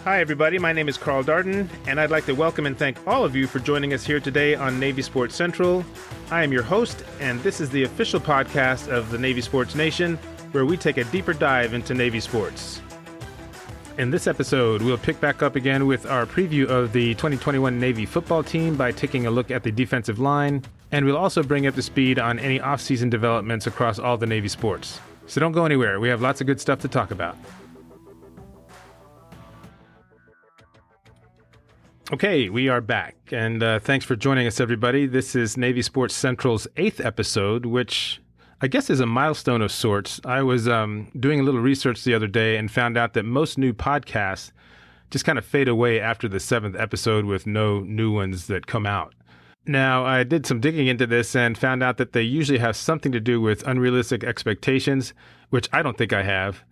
Hi, everybody. My name is Carl Darden, and I'd like to welcome and thank all of you for joining us here today on Navy Sports Central. I am your host, and this is the official podcast of the Navy Sports Nation, where we take a deeper dive into Navy sports. In this episode, we'll pick back up again with our preview of the 2021 Navy football team by taking a look at the defensive line, and we'll also bring you up to speed on any off-season developments across all the Navy sports. So don't go anywhere. We have lots of good stuff to talk about. Okay, we are back, and thanks for joining us, everybody. This is Navy Sports Central's 8th episode, which I guess is a milestone of sorts. I was doing a little research the other day and found out that most new podcasts just kind of fade away after the 7th episode with no new ones that come out. Now, I did some digging into this and found out that they usually have something to do with unrealistic expectations, which I don't think I have,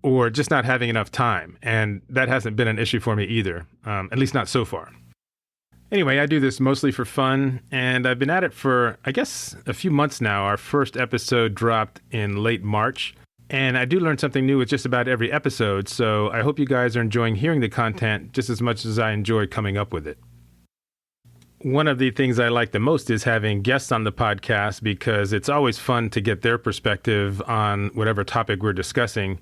or just not having enough time. And that hasn't been an issue for me either, at least not so far. Anyway, I do this mostly for fun, and I've been at it for, I guess, a few months now. Our first episode dropped in late March, and I do learn something new with just about every episode, so I hope you guys are enjoying hearing the content just as much as I enjoy coming up with it. One of the things I like the most is having guests on the podcast because it's always fun to get their perspective on whatever topic we're discussing.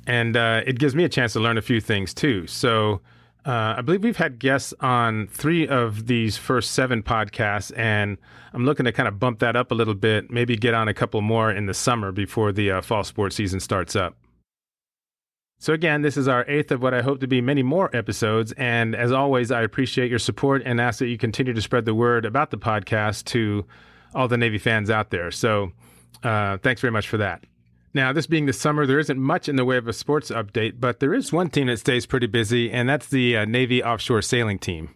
And it gives me a chance to learn a few things, too. So I believe we've had guests on 3 of these first 7 podcasts, and I'm looking to kind of bump that up a little bit, maybe get on a couple more in the summer before the fall sports season starts up. So again, this is our 8th of what I hope to be many more episodes. And as always, I appreciate your support and ask that you continue to spread the word about the podcast to all the Navy fans out there. So thanks very much for that. Now, this being the summer, there isn't much in the way of a sports update, but there is one team that stays pretty busy, and that's the Navy Offshore Sailing Team.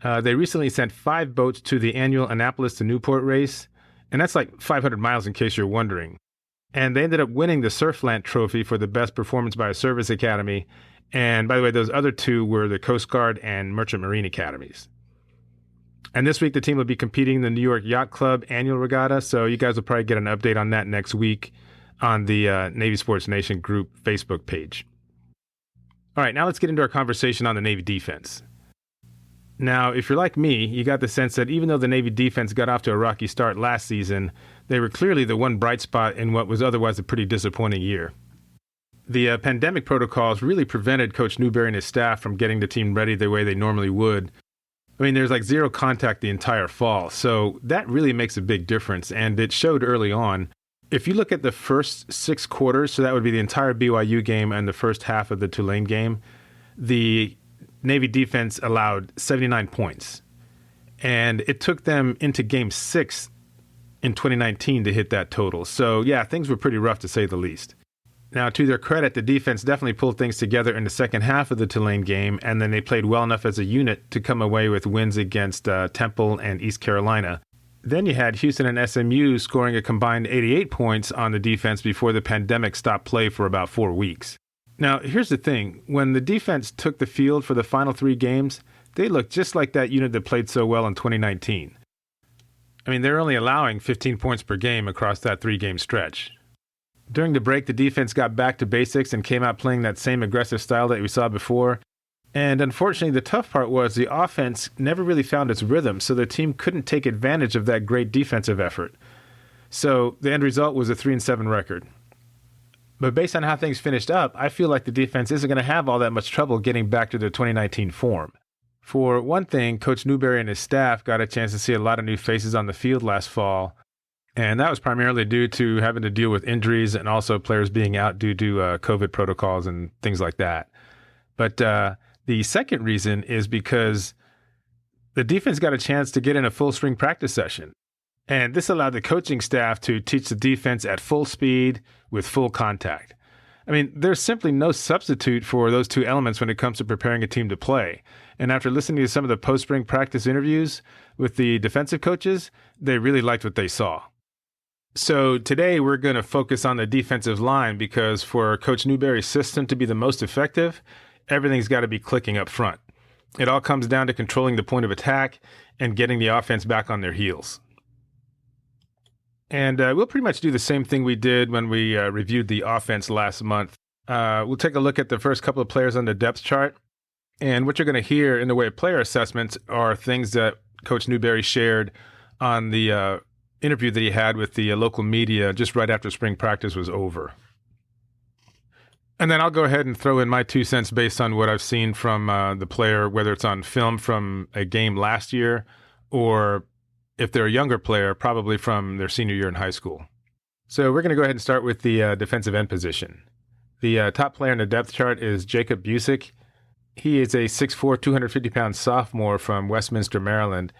They recently sent 5 boats to the annual Annapolis to Newport race, and that's like 500 miles in case you're wondering. And they ended up winning the Surfland Trophy for the best performance by a service academy. And by the way, those other 2 were the Coast Guard and Merchant Marine Academies. And this week, the team will be competing in the New York Yacht Club annual regatta, so you guys will probably get an update on that next week on the Navy Sports Nation group Facebook page. All right, now let's get into our conversation on the Navy defense. Now, if you're like me, you got the sense that even though the Navy defense got off to a rocky start last season, they were clearly the one bright spot in what was otherwise a pretty disappointing year. The pandemic protocols really prevented Coach Newberry and his staff from getting the team ready the way they normally would. I mean, there's like 0 contact the entire fall, so that really makes a big difference, and it showed early on. If you look at the first 6 quarters, so that would be the entire BYU game and the first half of the Tulane game, the Navy defense allowed 79 points. And it took them into game 6 in 2019 to hit that total. So yeah, things were pretty rough to say the least. Now, to their credit, the defense definitely pulled things together in the second half of the Tulane game, and then they played well enough as a unit to come away with wins against Temple and East Carolina. Then you had Houston and SMU scoring a combined 88 points on the defense before the pandemic stopped play for about 4 weeks. Now, here's the thing. When the defense took the field for the final 3 games, they looked just like that unit that played so well in 2019. I mean, they're only allowing 15 points per game across that 3-game stretch. During the break, the defense got back to basics and came out playing that same aggressive style that we saw before. And unfortunately, the tough part was the offense never really found its rhythm, so the team couldn't take advantage of that great defensive effort. So the end result was a 3-7 record. But based on how things finished up, I feel like the defense isn't going to have all that much trouble getting back to their 2019 form. For one thing, Coach Newberry and his staff got a chance to see a lot of new faces on the field last fall, and that was primarily due to having to deal with injuries and also players being out due to COVID protocols and things like that. But the second reason is because the defense got a chance to get in a full spring practice session. And this allowed the coaching staff to teach the defense at full speed with full contact. I mean, there's simply no substitute for those 2 elements when it comes to preparing a team to play. And after listening to some of the post-spring practice interviews with the defensive coaches, they really liked what they saw. So today we're going to focus on the defensive line because for Coach Newberry's system to be the most effective, everything's got to be clicking up front. It all comes down to controlling the point of attack and getting the offense back on their heels. And we'll pretty much do the same thing we did when we reviewed the offense last month. We'll take a look at the first couple of players on the depth chart, And what you're going to hear in the way of player assessments are things that Coach Newberry shared on the interview that he had with the local media just right after spring practice was over. And then I'll go ahead and throw in my 2 cents based on what I've seen from the player, whether it's on film from a game last year or if they're a younger player, probably from their senior year in high school. So we're going to go ahead and start with the defensive end position. The top player in the depth chart is Jacob Busick. He is a 6'4", 250-pound sophomore from Westminster, Maryland.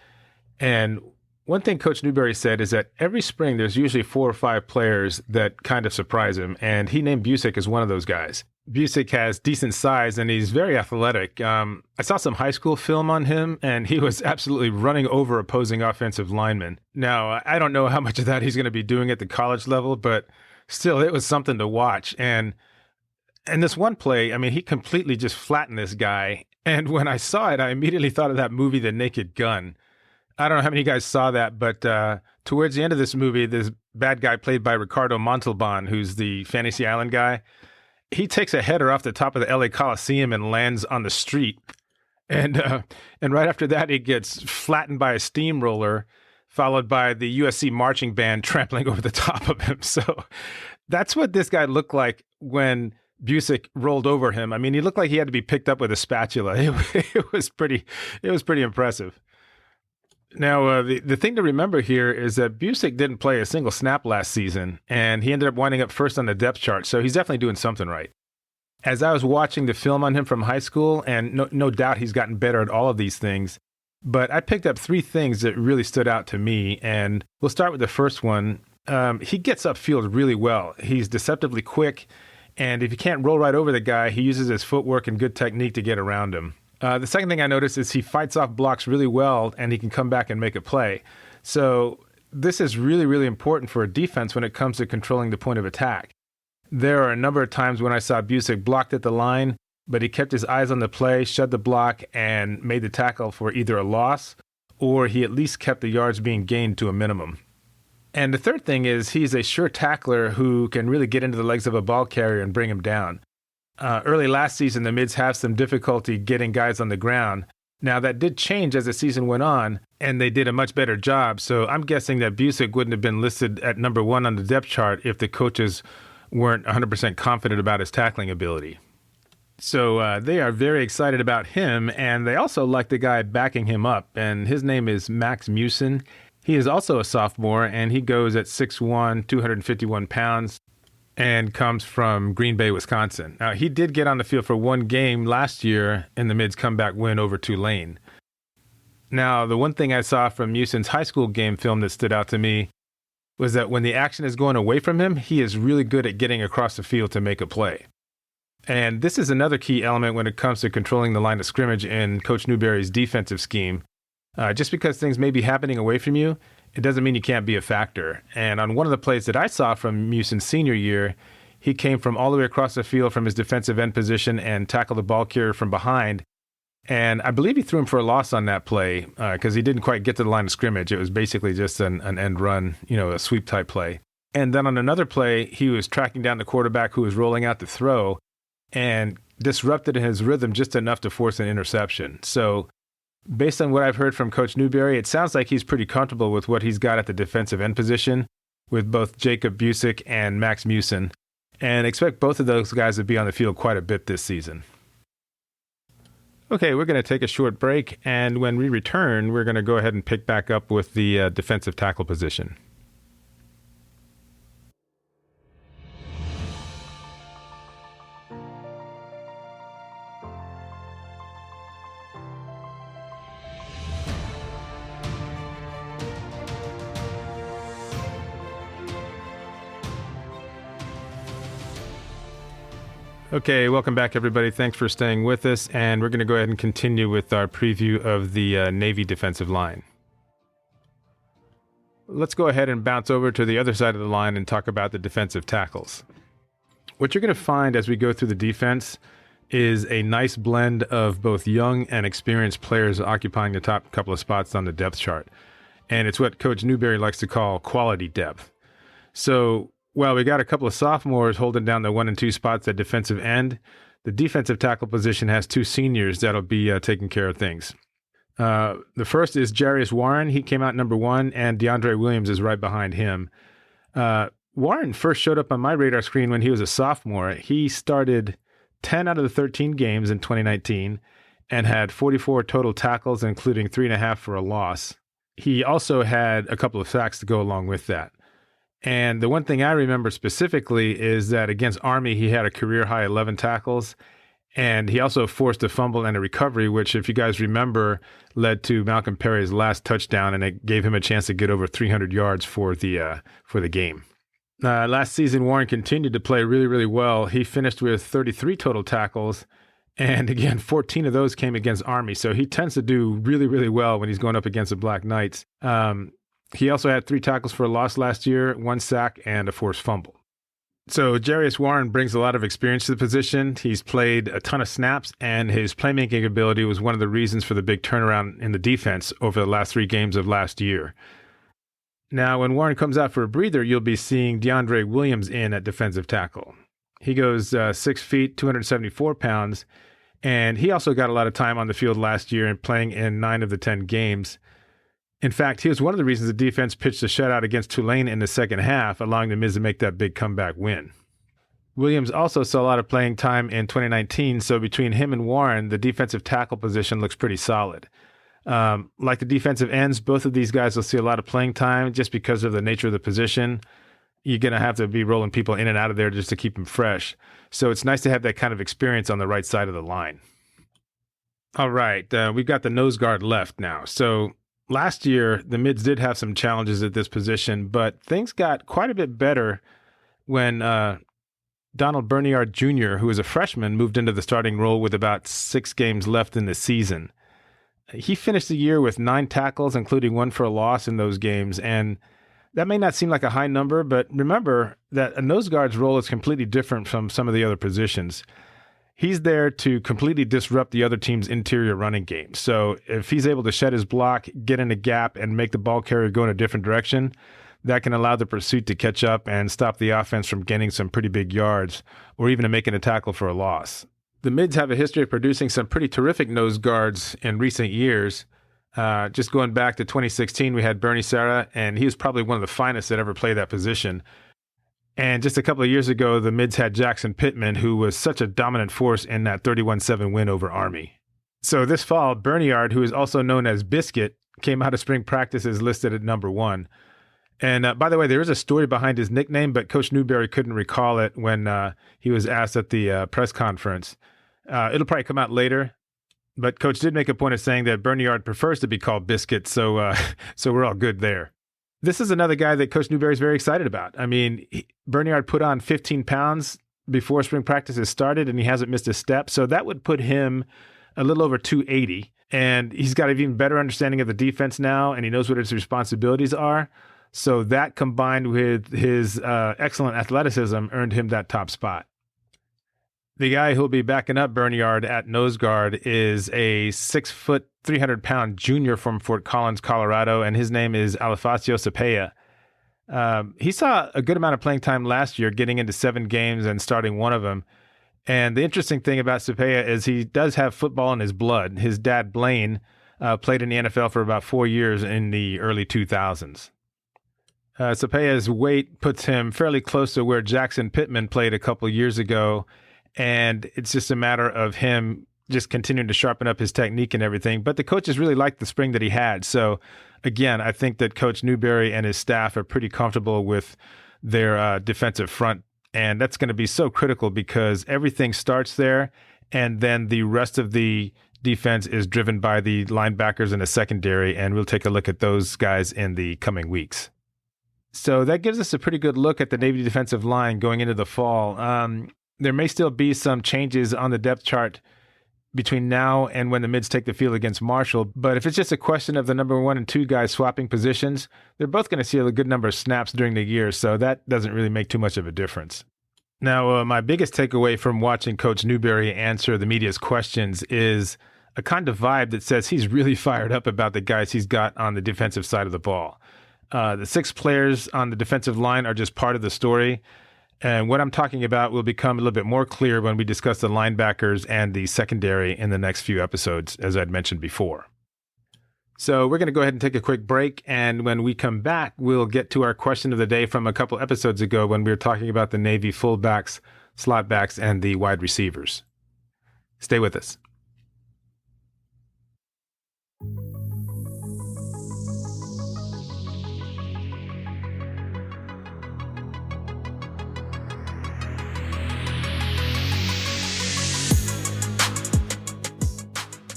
And one thing Coach Newberry said is that every spring there's usually 4 or 5 players that kind of surprise him, and he named Busick as one of those guys. Busick has decent size, and he's very athletic. I saw some high school film on him, and he was absolutely running over opposing offensive linemen. Now, I don't know how much of that he's going to be doing at the college level, but still, it was something to watch. And this one play, I mean, he completely just flattened this guy. And when I saw it, I immediately thought of that movie, The Naked Gun. I don't know how many of you guys saw that, but towards the end of this movie, this bad guy played by Ricardo Montalban, who's the Fantasy Island guy, he takes a header off the top of the LA Coliseum and lands on the street. And right after that, he gets flattened by a steamroller, followed by the USC marching band trampling over the top of him. So that's what this guy looked like when Busick rolled over him. I mean, he looked like he had to be picked up with a spatula. It was pretty impressive. Now, the thing to remember here is that Busick didn't play a single snap last season, and he ended up winding up first on the depth chart, so he's definitely doing something right. As I was watching the film on him from high school, and no doubt he's gotten better at all of these things, but I picked up 3 things that really stood out to me, and we'll start with the first one. He gets upfield really well. He's deceptively quick, and if you can't roll right over the guy, he uses his footwork and good technique to get around him. The second thing I noticed is he fights off blocks really well, and he can come back and make a play. So this is really, really important for a defense when it comes to controlling the point of attack. There are a number of times when I saw Busick blocked at the line, but he kept his eyes on the play, shed the block, and made the tackle for either a loss, or he at least kept the yards being gained to a minimum. And the third thing is he's a sure tackler who can really get into the legs of a ball carrier and bring him down. Early last season, the Mids have some difficulty getting guys on the ground. Now, that did change as the season went on, and they did a much better job. So I'm guessing that Busick wouldn't have been listed at number 1 on the depth chart if the coaches weren't 100% confident about his tackling ability. So they are very excited about him, and they also like the guy backing him up, and his name is Max Musin. He is also a sophomore, and he goes at 6'1", 251 pounds. And comes from Green Bay, Wisconsin. Now, he did get on the field for 1 game last year in the Mids comeback win over Tulane. Now, the one thing I saw from Musin's high school game film that stood out to me was that when the action is going away from him, he is really good at getting across the field to make a play. And this is another key element when it comes to controlling the line of scrimmage in Coach Newberry's defensive scheme. Just because things may be happening away from you, it doesn't mean you can't be a factor. And on one of the plays that I saw from Musin's senior year, he came from all the way across the field from his defensive end position and tackled the ball carrier from behind. And I believe he threw him for a loss on that play because he didn't quite get to the line of scrimmage. It was basically just an end run, a sweep type play. And then on another play, he was tracking down the quarterback who was rolling out the throw and disrupted his rhythm just enough to force an interception. So based on what I've heard from Coach Newberry, it sounds like he's pretty comfortable with what he's got at the defensive end position with both Jacob Busick and Max Musin, and expect both of those guys to be on the field quite a bit this season. Okay, we're going to take a short break, and when we return, we're going to go ahead and pick back up with the defensive tackle position. Okay, welcome back, everybody. Thanks for staying with us, and we're going to go ahead and continue with our preview of the Navy defensive line. Let's go ahead and bounce over to the other side of the line and talk about the defensive tackles. What you're going to find as we go through the defense is a nice blend of both young and experienced players occupying the top couple of spots on the depth chart. And it's what Coach Newberry likes to call quality depth. So, well, we got a couple of sophomores holding down the 1 and 2 spots at defensive end. The defensive tackle position has two seniors that'll be taking care of things. The first is Jarius Warren. He came out number 1, and DeAndre Williams is right behind him. Warren first showed up on my radar screen when he was a sophomore. He started 10 out of the 13 games in 2019 and had 44 total tackles, including 3.5 for a loss. He also had a couple of sacks to go along with that. And the one thing I remember specifically is that against Army, he had a career-high 11 tackles, and he also forced a fumble and a recovery, which, if you guys remember, led to Malcolm Perry's last touchdown, and it gave him a chance to get over 300 yards for the game. Last season, Warren continued to play really, really well. He finished with 33 total tackles, and again, 14 of those came against Army. So he tends to do really, really well when he's going up against the Black Knights. He also had 3 tackles for a loss last year, 1 sack, and a forced fumble. So Jarius Warren brings a lot of experience to the position. He's played a ton of snaps, and his playmaking ability was one of the reasons for the big turnaround in the defense over the last 3 games of last year. Now, when Warren comes out for a breather, you'll be seeing DeAndre Williams in at defensive tackle. He goes 6 feet, 274 pounds, and he also got a lot of time on the field last year and playing in 9 of the 10 games. In fact, he was one of the reasons the defense pitched a shutout against Tulane in the second half, allowing the Miz to make that big comeback win. Williams also saw a lot of playing time in 2019, so between him and Warren, the defensive tackle position looks pretty solid. Like the defensive ends, both of these guys will see a lot of playing time just because of the nature of the position. You're going to have to be rolling people in and out of there just to keep them fresh. So it's nice to have that kind of experience on the right side of the line. All right, we've got the nose guard left now. So last year, the Mids did have some challenges at this position, but things got quite a bit better when Donald Berniard Jr., who was a freshman, moved into the starting role with about 6 games left in the season. He finished the year with 9 tackles, including 1 for a loss in those games, and that may not seem like a high number, but remember that a nose guard's role is completely different from some of the other positions. He's there to completely disrupt the other team's interior running game. So if he's able to shed his block, get in a gap, and make the ball carrier go in a different direction, that can allow the pursuit to catch up and stop the offense from gaining some pretty big yards or even to making a tackle for a loss. The Mids have a history of producing some pretty terrific nose guards in recent years. Just going back to 2016, we had Bernie Sarah, and he was probably one of the finest that ever played that position. And just a couple of years ago, the Mids had Jackson Pittman, who was such a dominant force in that 31-7 win over Army. So this fall, Berniard, who is also known as Biscuit, came out of spring practices listed at number 1. And by the way, there is a story behind his nickname, but Coach Newberry couldn't recall it when he was asked at the press conference. It'll probably come out later, but Coach did make a point of saying that Berniard prefers to be called Biscuit, so we're all good there. This is another guy that Coach Newberry is very excited about. I mean, Berniard put on 15 pounds before spring practices started, and he hasn't missed a step, so that would put him a little over 280, and he's got an even better understanding of the defense now, and he knows what his responsibilities are. So that combined with his excellent athleticism earned him that top spot. The guy who'll be backing up Berniard at nose guard is a 6 foot, 300-pound junior from Fort Collins, Colorado, and his name is Alifacio Cepeda. He saw a good amount of playing time last year, getting into 7 games and starting 1 of them. And the interesting thing about Cepeda is he does have football in his blood. His dad, Blaine, played in the NFL for about 4 years in the early 2000s. Cepeda's weight puts him fairly close to where Jackson Pittman played a couple years ago, and it's just a matter of him just continuing to sharpen up his technique and everything. But the coaches really liked the spring that he had. So, again, I think that Coach Newberry and his staff are pretty comfortable with their defensive front, and that's going to be so critical because everything starts there, and then the rest of the defense is driven by the linebackers in the secondary, and we'll take a look at those guys in the coming weeks. So that gives us a pretty good look at the Navy defensive line going into the fall. There may still be some changes on the depth chart between now and when the Mids take the field against Marshall, but if it's just a question of the number 1 and 2 guys swapping positions, they're both going to see a good number of snaps during the year, so that doesn't really make too much of a difference. Now, my biggest takeaway from watching Coach Newberry answer the media's questions is a kind of vibe that says he's really fired up about the guys he's got on the defensive side of the ball. The 6 players on the defensive line are just part of the story. And what I'm talking about will become a little bit more clear when we discuss the linebackers and the secondary in the next few episodes, as I'd mentioned before. So we're going to go ahead and take a quick break. And when we come back, we'll get to our question of the day from a couple episodes ago when we were talking about the Navy fullbacks, slot backs, and the wide receivers. Stay with us.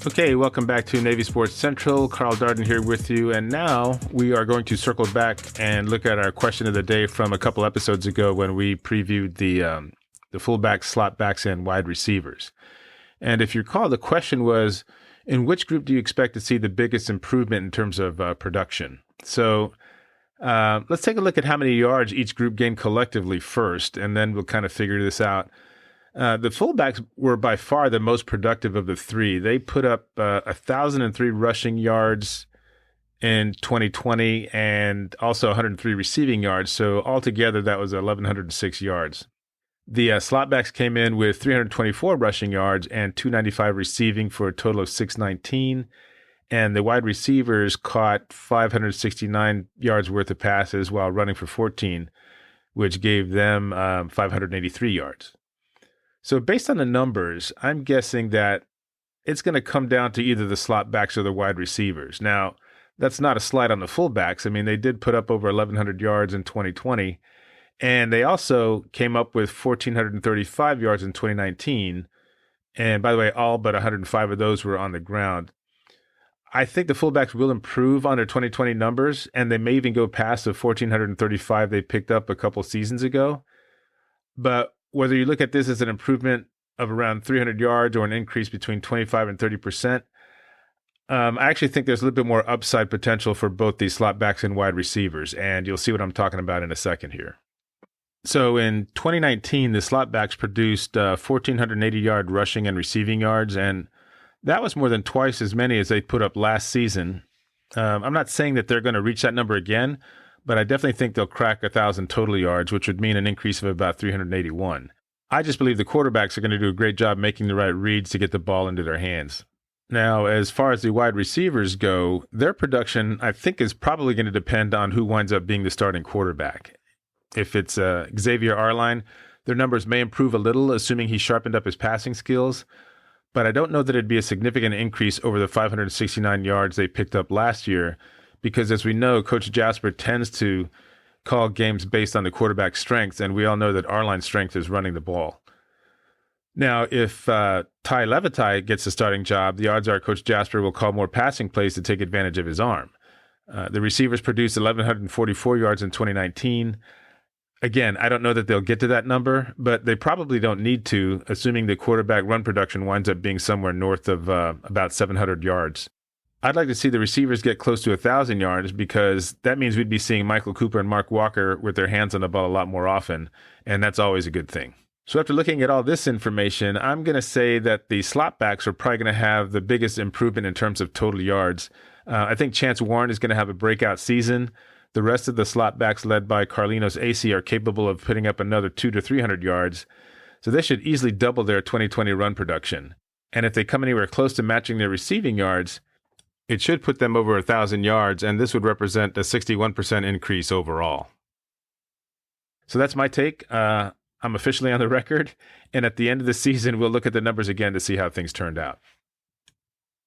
Okay, welcome back to Navy Sports Central. Carl Darden here with you. And now we are going to circle back and look at our question of the day from a couple episodes ago when we previewed the fullbacks, slot backs, and wide receivers. And if you recall, the question was, in which group do you expect to see the biggest improvement in terms of production? So let's take a look at how many yards each group gained collectively first, and then we'll kind of figure this out. The fullbacks were by far the most productive of the three. They put up 1,003 rushing yards in 2020 and also 103 receiving yards. So altogether, that was 1,106 yards. The slotbacks came in with 324 rushing yards and 295 receiving for a total of 619. And the wide receivers caught 569 yards worth of passes while running for 14, which gave them 583 yards. So based on the numbers, I'm guessing that it's going to come down to either the slot backs or the wide receivers. Now, that's not a slight on the fullbacks. I mean, they did put up over 1,100 yards in 2020, and they also came up with 1,435 yards in 2019. And by the way, all but 105 of those were on the ground. I think the fullbacks will improve on their 2020 numbers, and they may even go past the 1,435 they picked up a couple seasons ago. But whether you look at this as an improvement of around 300 yards or an increase between 25 and 30%, I actually think there's a little bit more upside potential for both these slot backs and wide receivers, and you'll see what I'm talking about in a second here. So in 2019, the slot backs produced 1,480 yard rushing and receiving yards, and that was more than twice as many as they put up last season. I'm not saying that they're going to reach that number again, but I definitely think they'll crack 1,000 total yards, which would mean an increase of about 381. I just believe the quarterbacks are going to do a great job making the right reads to get the ball into their hands. Now, as far as the wide receivers go, their production, I think, is probably going to depend on who winds up being the starting quarterback. If it's Xavier Arline, their numbers may improve a little, assuming he sharpened up his passing skills, but I don't know that it'd be a significant increase over the 569 yards they picked up last year, because as we know, Coach Jasper tends to call games based on the quarterback's strengths, and we all know that Arline's strength is running the ball. Now, if Ty Levitai gets the starting job, the odds are Coach Jasper will call more passing plays to take advantage of his arm. The receivers produced 1,144 yards in 2019. Again, I don't know that they'll get to that number, but they probably don't need to, assuming the quarterback run production winds up being somewhere north of about 700 yards. I'd like to see the receivers get close to 1,000 yards because that means we'd be seeing Michael Cooper and Mark Walker with their hands on the ball a lot more often, and that's always a good thing. So after looking at all this information, I'm going to say that the slot backs are probably going to have the biggest improvement in terms of total yards. I think Chance Warren is going to have a breakout season. The rest of the slot backs led by Carlinos Acey are capable of putting up another 200 to 300 yards, so they should easily double their 2020 run production. And if they come anywhere close to matching their receiving yards, it should put them over 1,000 yards, and this would represent a 61% increase overall. So that's my take. I'm officially on the record, and at the end of the season, we'll look at the numbers again to see how things turned out.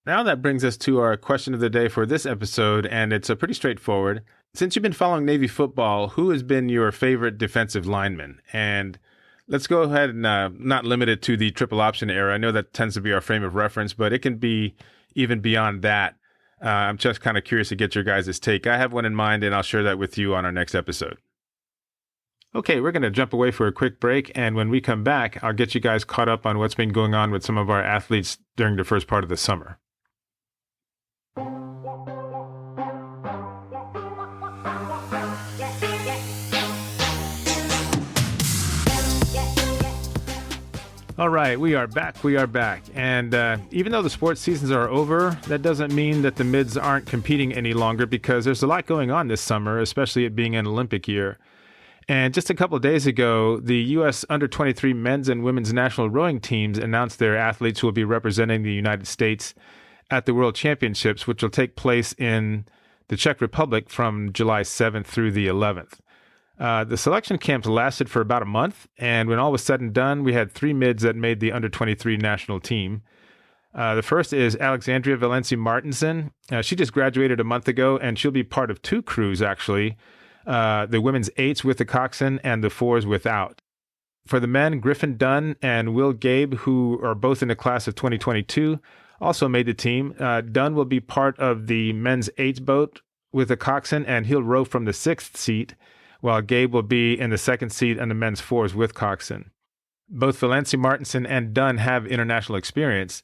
Now that brings us to our question of the day for this episode, and it's pretty straightforward. Since you've been following Navy football, who has been your favorite defensive lineman? And let's go ahead and not limit it to the triple option era. I know that tends to be our frame of reference, but it can be even beyond that. I'm just kind of curious to get your guys' take. I have one in mind, and I'll share that with you on our next episode. Okay, we're going to jump away for a quick break, and when we come back, I'll get you guys caught up on what's been going on with some of our athletes during the first part of the summer. All right, we are back. And even though the sports seasons are over, that doesn't mean that the mids aren't competing any longer because there's a lot going on this summer, especially it being an Olympic year. And just a couple of days ago, the U.S. under-23 men's and women's national rowing teams announced their athletes will be representing the United States at the World Championships, which will take place in the Czech Republic from July 7th through the 11th. The selection camps lasted for about a month, and when all was said and done, we had 3 mids that made the under-23 national team. The first is Alexandria Valenci Martinson. She just graduated a month ago, and she'll be part of 2 crews, actually. The women's 8s with the coxswain and the 4s without. For the men, Griffin Dunn and Will Gabe, who are both in the class of 2022, also made the team. Dunn will be part of the men's 8s boat with the coxswain, and he'll row from the 6th seat, while Gabe will be in the 2nd seat and the men's 4s with coxswain. Both Valenci Martinson and Dunn have international experience.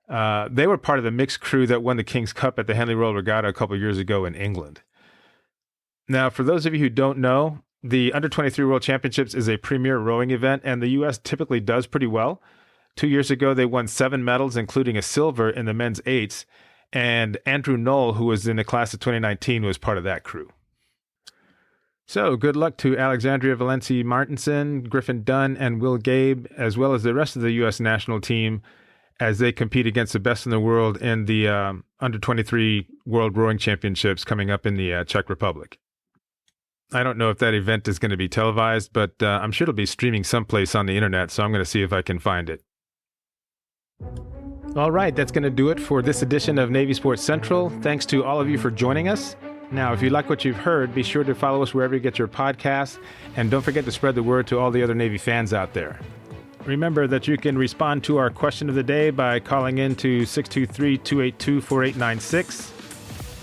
They were part of the mixed crew that won the King's Cup at the Henley Royal Regatta a couple years ago in England. Now, for those of you who don't know, the Under-23 World Championships is a premier rowing event, and the U.S. typically does pretty well. 2 years ago, they won 7 medals, including a silver in the men's 8s, and Andrew Knoll, who was in the class of 2019, was part of that crew. So good luck to Alexandria Valenci Martinson, Griffin Dunn, and Will Gabe, as well as the rest of the U.S. national team, as they compete against the best in the world in the Under-23 World Rowing Championships coming up in the Czech Republic. I don't know if that event is going to be televised, but I'm sure it'll be streaming someplace on the internet, so I'm going to see if I can find it. All right, that's going to do it for this edition of Navy Sports Central. Thanks to all of you for joining us. Now, if you like what you've heard, be sure to follow us wherever you get your podcasts, and don't forget to spread the word to all the other Navy fans out there. Remember that you can respond to our question of the day by calling in to 623-282-4896.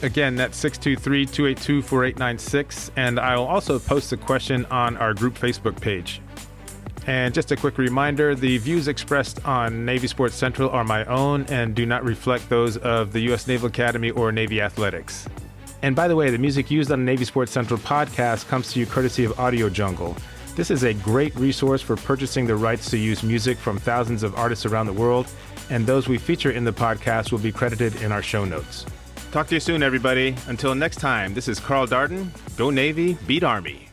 Again, that's 623-282-4896, and I'll also post the question on our group Facebook page. And just a quick reminder, the views expressed on Navy Sports Central are my own and do not reflect those of the U.S. Naval Academy or Navy Athletics. And by the way, the music used on the Navy Sports Central podcast comes to you courtesy of Audio Jungle. This is a great resource for purchasing the rights to use music from thousands of artists around the world, and those we feature in the podcast will be credited in our show notes. Talk to you soon, everybody. Until next time, this is Carl Darden. Go Navy, beat Army.